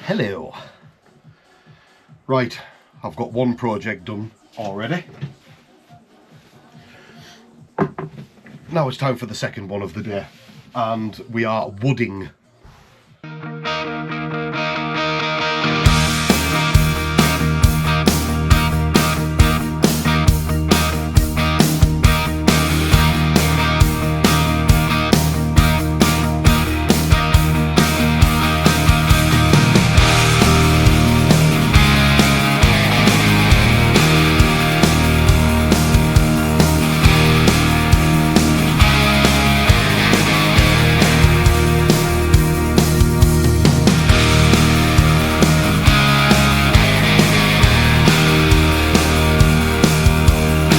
Hello. Right, I've got one project done already. Now it's time for the second one of the day, and we are wooding.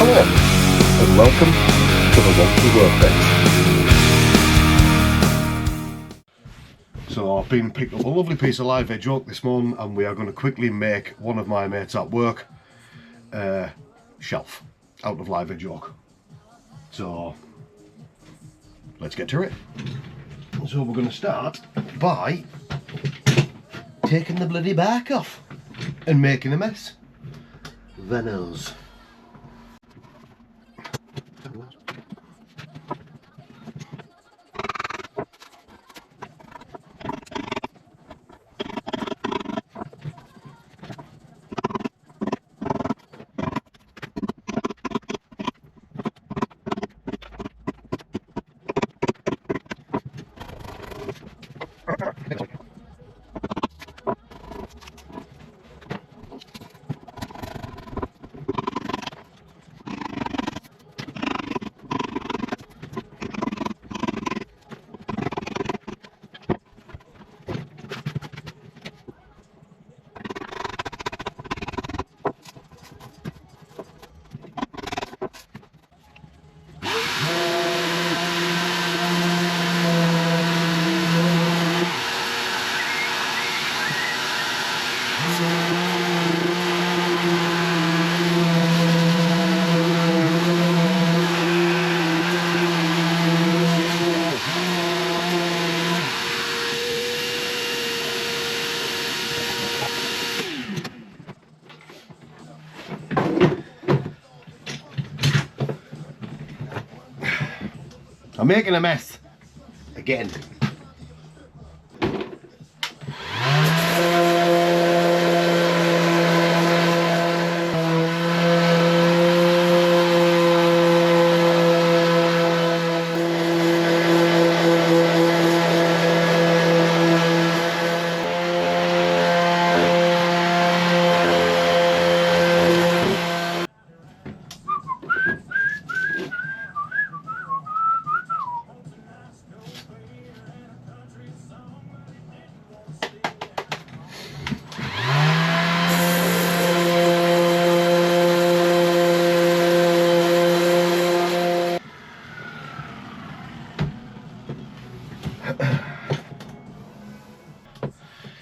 Hello, and welcome to the Wonky Workbench. So I've been picked up a lovely piece of live edge oak this morning, and we are going to quickly make one of my mates at work shelf out of live edge oak. So let's get to it. So we're going to start by taking the bloody bark off and making a mess. Venos. I'm making a mess again.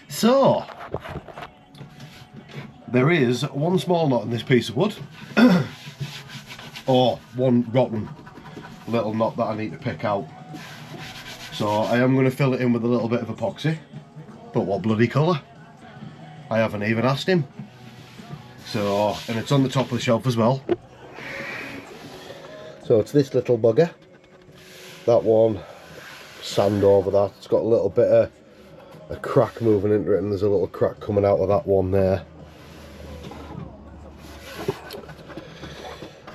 So, there is one small knot in this piece of wood, or one rotten little knot that I need to pick out. So I am going to fill it in with a little bit of epoxy, but what bloody colour? I haven't even asked him. So, and it's on the top of the shelf as well. So it's this little bugger. That one, sand over that. It's got a little bit of a crack moving into it, and there's a little crack coming out of that one there.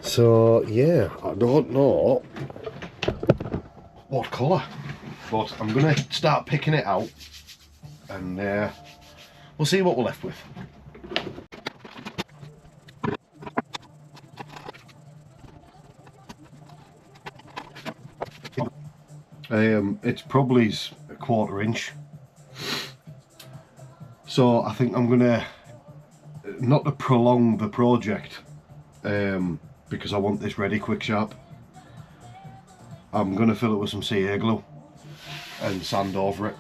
So yeah, I don't know what colour, but I'm going to start picking it out, and we'll see what we're left with. It's probably a 1/4 inch. So I think I'm gonna, not to prolong the project, because I want this ready quick sharp, I'm gonna fill it with some CA glue and sand over it.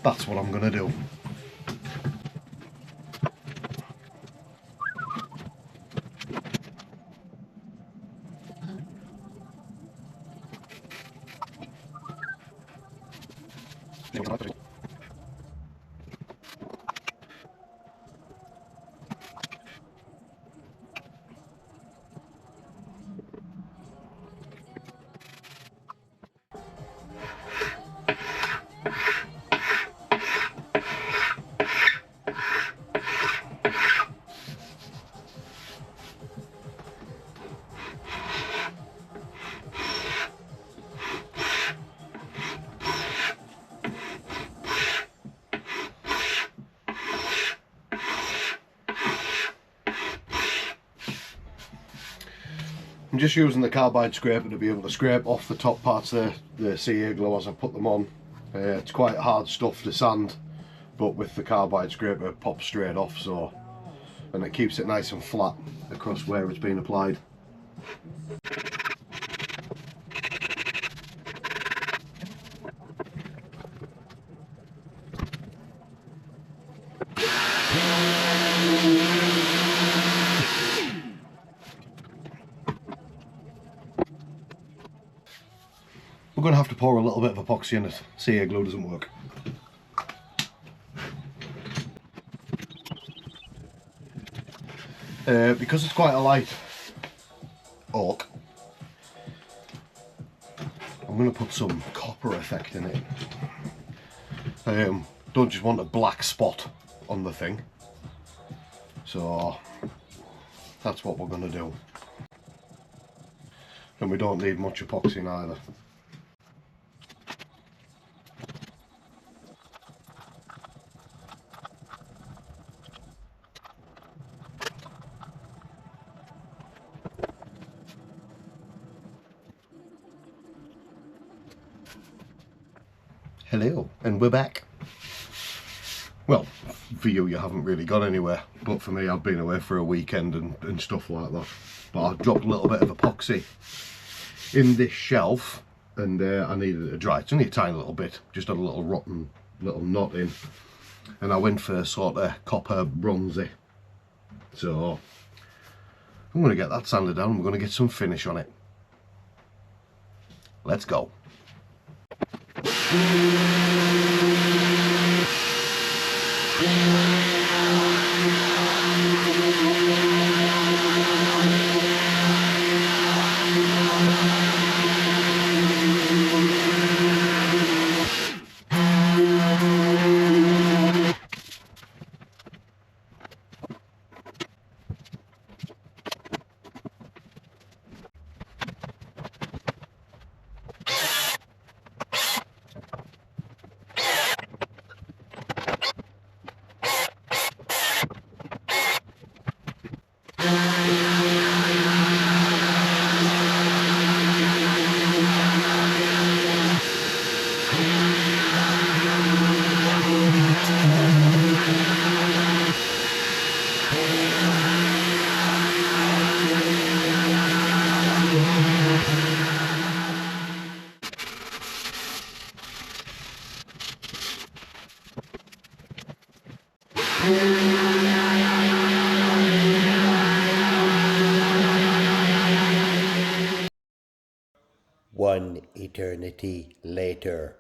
That's what I'm gonna do. I'm just using the carbide scraper to be able to scrape off the top parts of the CA glue as I put them on. It's quite hard stuff to sand, but with the carbide scraper it pops straight off, so, and it keeps it nice and flat across where it's been applied. We're going to have to pour a little bit of epoxy in it. CA glue doesn't work. Because it's quite a light oak, I'm going to put some copper effect in it. Don't just want a black spot on the thing, so that's what we're going to do. And we don't need much epoxy neither. Hello, and we're back. Well, for you haven't really gone anywhere, but for me I've been away for a weekend and stuff like that. But I dropped a little bit of epoxy in this shelf and I needed it to dry. It's only a tiny little bit, just had a little rotten little knot in, and I went for sort of copper bronzy. So I'm going to get that sanded down and we're going to get some finish on it. Let's go. One eternity later.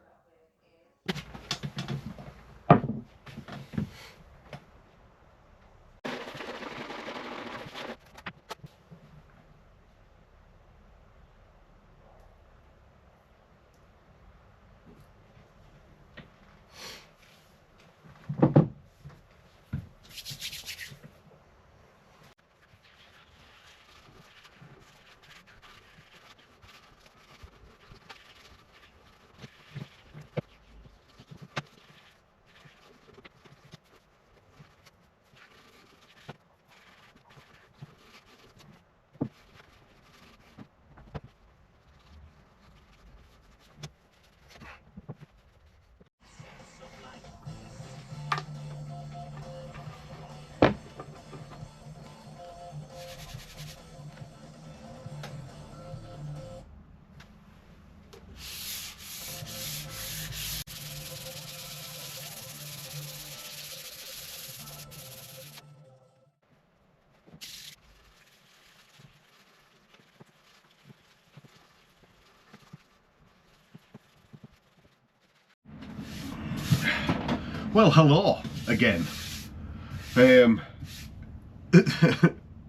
Well, hello again.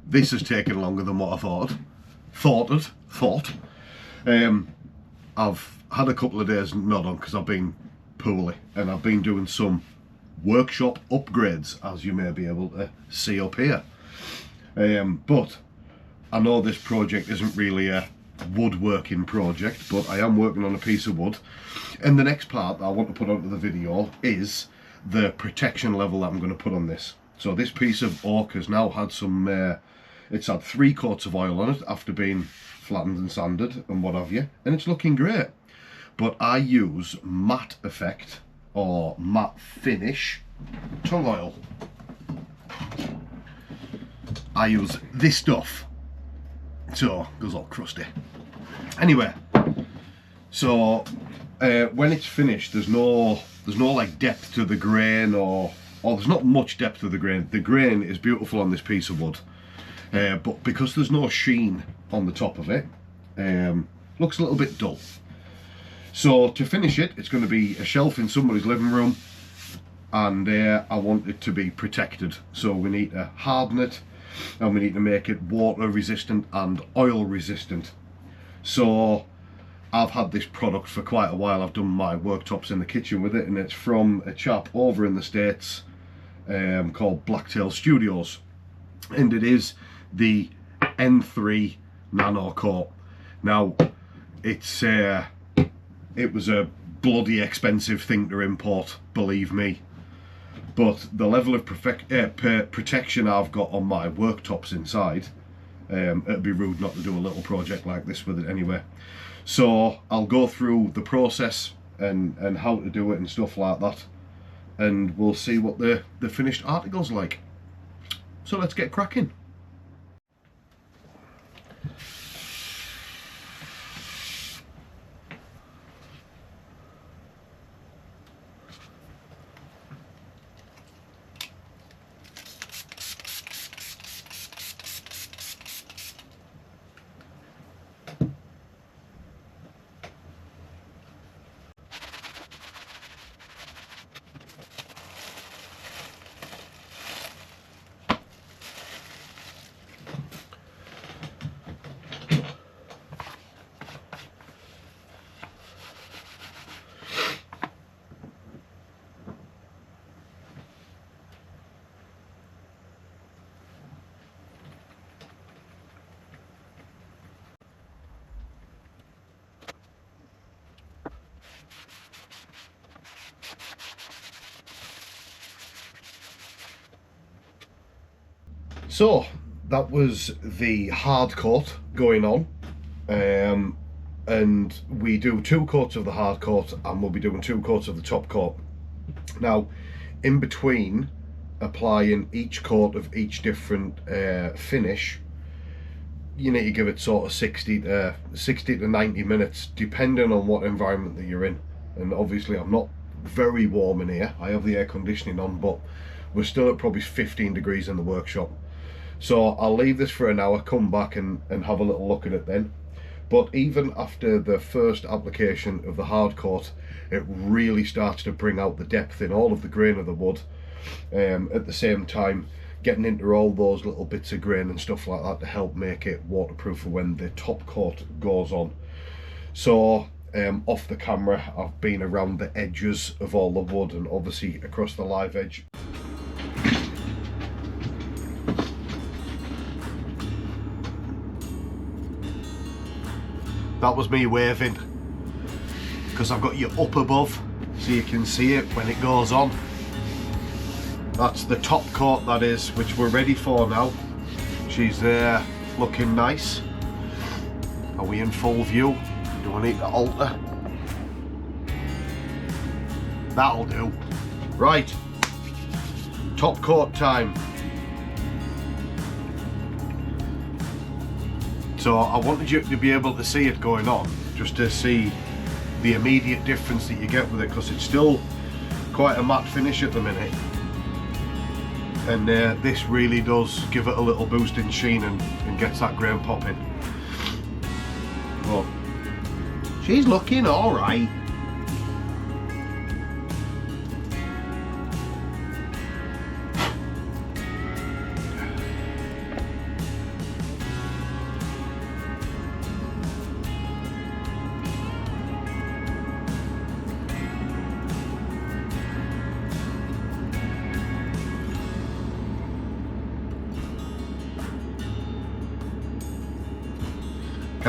This has taken longer than what I thought. I've had a couple of days not on because I've been poorly, and I've been doing some workshop upgrades, as you may be able to see up here. But I know this project isn't really a woodworking project, but I am working on a piece of wood, and the next part that I want to put onto the video is the protection level that I'm going to put on this. So this piece of oak has now had some, it's had 3 coats of oil on it after being flattened and sanded and what have you, and it's looking great. But I use matte effect or matte finish tung oil. I use this stuff, so it goes all crusty. Anyway, so when it's finished, there's no like depth to the grain, or there's not much depth to the grain. The grain is beautiful on this piece of wood, but because there's no sheen on the top of it, looks a little bit dull. So to finish it, it's going to be a shelf in somebody's living room, and I want it to be protected. So we need to harden it, and we need to make it water resistant and oil resistant. So I've had this product for quite a while. I've done my worktops in the kitchen with it, and it's from a chap over in the States called Blacktail Studios, and it is the N3 Nano Coat. Now it's it was a bloody expensive thing to import, believe me, but the level of protection I've got on my worktops inside, it'd be rude not to do a little project like this with it anyway. So I'll go through the process and how to do it and stuff like that, and we'll see what the finished article's like. So let's get cracking. So that was the hard coat going on, and we do 2 coats of the hard coat, and we'll be doing 2 coats of the top coat. Now in between applying each coat of each different finish, you need to give it sort of 60 to 90 minutes depending on what environment that you're in. And obviously I'm not very warm in here, I have the air conditioning on, but we're still at probably 15 degrees in the workshop. So I'll leave this for an hour, come back and have a little look at it then. But even after the first application of the hard coat, it really starts to bring out the depth in all of the grain of the wood, at the same time getting into all those little bits of grain and stuff like that to help make it waterproof for when the top coat goes on. So off the camera I've been around the edges of all the wood and obviously across the live edge. That was me waving because I've got you up above so you can see it when it goes on. That's the top coat, that is, which we're ready for now. She's there looking nice. Are we in full view? Do I need to alter? That'll do. Right, top coat time. So I wanted you to be able to see it going on, just to see the immediate difference that you get with it, because it's still quite a matte finish at the minute, and this really does give it a little boost in sheen and gets that grain popping. But she's looking all right.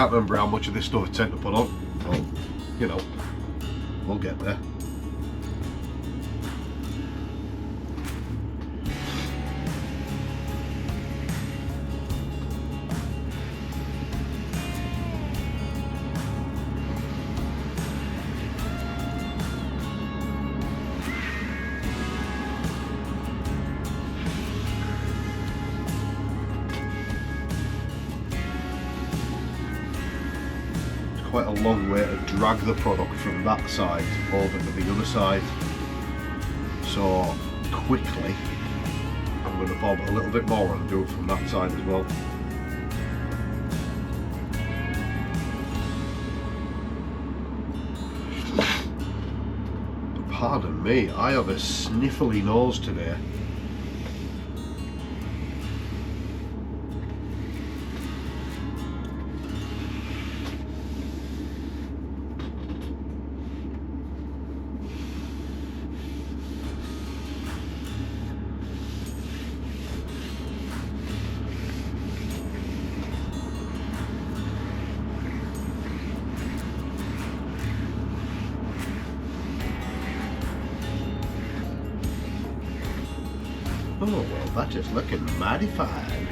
can't remember how much of this stuff I tend to put on, but you know, we'll get there. Quite a long way to drag the product from that side over to the other side, so quickly I'm going to bob a little bit more and do it from that side as well. Pardon me, I have a sniffly nose today. Oh well, that is looking mighty fine.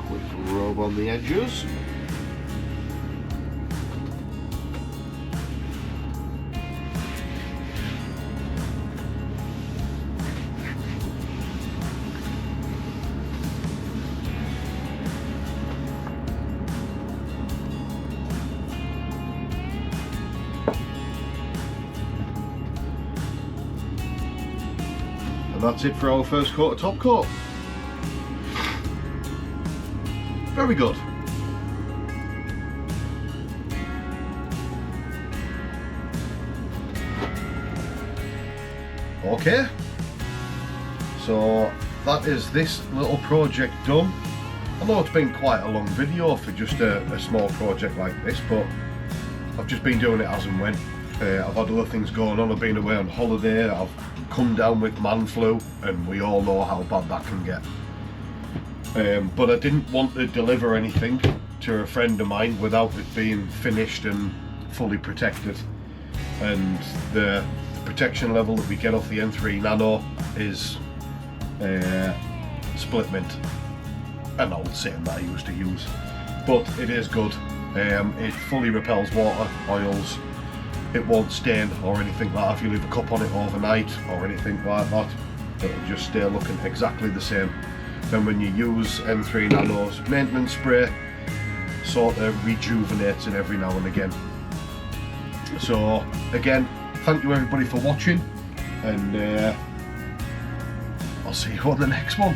Quick rub on the edges. And that's it for our first coat of top coat. Very good. Okay, so that is this little project done. I know it's been quite a long video for just a small project like this, but I've just been doing it as and when. I've had other things going on. I've been away on holiday. I've come down with man flu, and we all know how bad that can get. But I didn't want to deliver anything to a friend of mine without it being finished and fully protected. And the protection level that we get off the M3 Nano is split mint, an old saying that I used to use, but it is good. It fully repels water, oils. It won't stain or anything like that if you leave a cup on it overnight or anything like that. It'll just stay looking exactly the same. Then when you use M3 Nano's maintenance spray, sort of rejuvenates it every now and again. So again, thank you everybody for watching, and I'll see you on the next one.